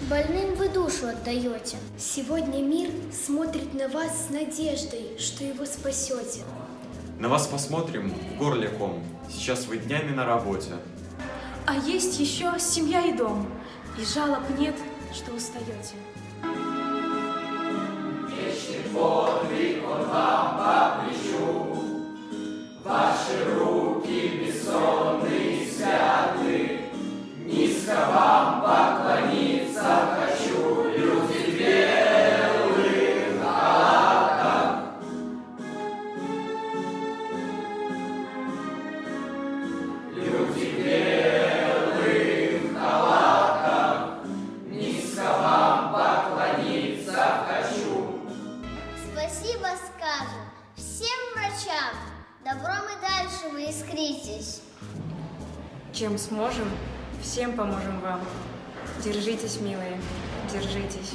Больным вы душу отдаете. Сегодня мир смотрит на вас с надеждой, что его спасете. На вас посмотрим, в горле ком. Сейчас вы днями на работе. А есть еще семья и дом. И жалоб нет, что устаете. Вечный подвиг он вам по плечу. Ваши руки бессонные святы. Низко вам поклониться хочу, люди в белых халатах. Люди в белых халатах. Низко вам поклониться хочу. Спасибо скажем всем врачам. Добром и дальше вы искритесь. Чем сможем, всем поможем вам. Держитесь, милые, держитесь.